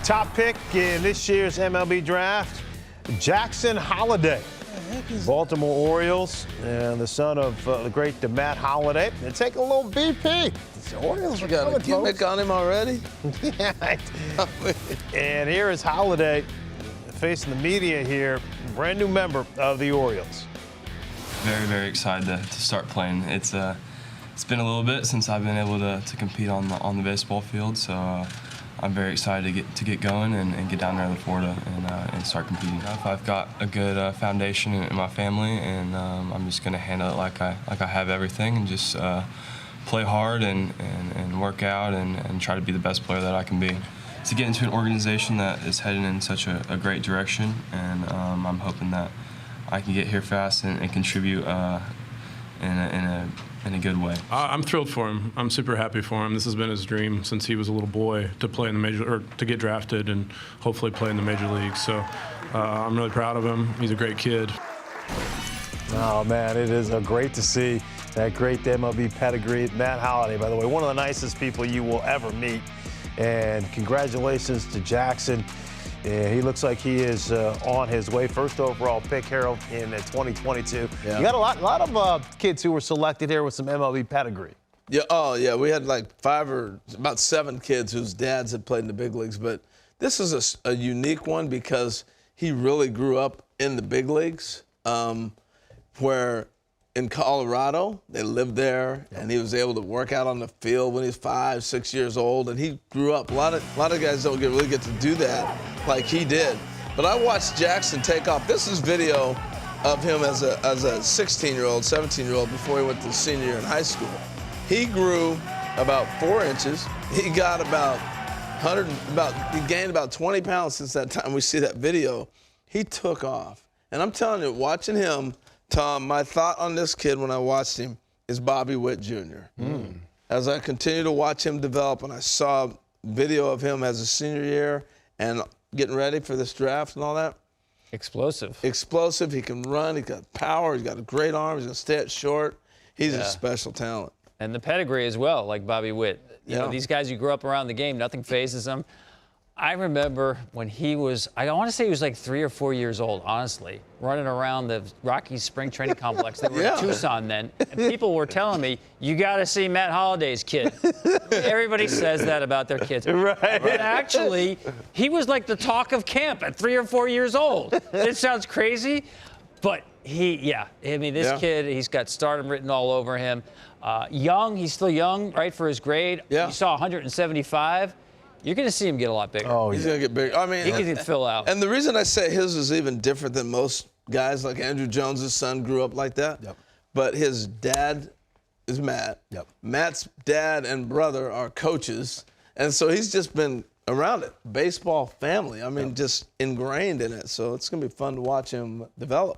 Top pick in this year's MLB draft, Jackson Holliday. Baltimore Orioles, and the son of the great Matt Holliday. And take a little BP. The Orioles are got a gimmick on him already? Yeah. And here is Holliday facing the media here, brand new member of the Orioles. Very, very excited to start playing. It's been a little bit since I've been able to compete on the baseball field, so I'm very excited to get going and get down there to Florida and start competing. I've got a good foundation in my family, and I'm just going to handle it like I have everything, and just play hard and work out and try to be the best player that I can be. To get into an organization that is heading in such a great direction, and I'm hoping that I can get here fast and contribute in a good way. I'm thrilled for him. I'm super happy for him. This has been his dream since he was a little boy to play in the major, or to get drafted and hopefully play in the major leagues. So I'm really proud of him. He's a great kid. Oh man, it is great to see that great MLB pedigree. Matt Holliday, by the way, one of the nicest people you will ever meet. And congratulations to Jackson. He looks like he is on his way. First overall pick, Harold, in 2022. Yeah. You got a lot of kids who were selected here with some MLB pedigree. Yeah. Oh, yeah. We had like about 7 kids whose dads had played in the big leagues. But this is a unique one because he really grew up in the big leagues, where in Colorado, they lived there, and he was able to work out on the field when he was 5, 6 years old, and he grew up. A lot of guys don't really get to do that like he did. But I watched Jackson take off. This is video of him as a 16-year-old, 17-year-old before he went to senior year in high school. He grew about 4 inches. He got he gained about 20 pounds since that time we see that video. He took off. And I'm telling you, watching him, Tom, my thought on this kid when I watched him is Bobby Witt Jr. As I continue to watch him develop, and I saw video of him as a senior year and getting ready for this draft and all that. Explosive. Explosive. He can run. He's got power. He's got a great arm. He's going to stay at short. He's a special talent. And the pedigree as well, like Bobby Witt. You know, these guys who grew up around the game, nothing phases them. I remember when he was, I want to say he was like 3 or 4 years old, honestly, running around the Rockies spring training complex. They were in Tucson then, and people were telling me, you got to see Matt Holliday's kid. Everybody says that about their kids. Right. But actually, he was like the talk of camp at 3 or 4 years old. It sounds crazy, but I mean, this kid, he's got stardom written all over him. Young, he's still young, right, for his grade. Yeah. You saw 175. You're going to see him get a lot bigger. Oh, he's going to get bigger. I mean, he can fill out. And the reason I say his is even different than most guys, like Andrew Jones' son grew up like that. Yep. But his dad is Matt. Yep. Matt's dad and brother are coaches. And so he's just been around it. Baseball family. I mean, just ingrained in it. So it's going to be fun to watch him develop.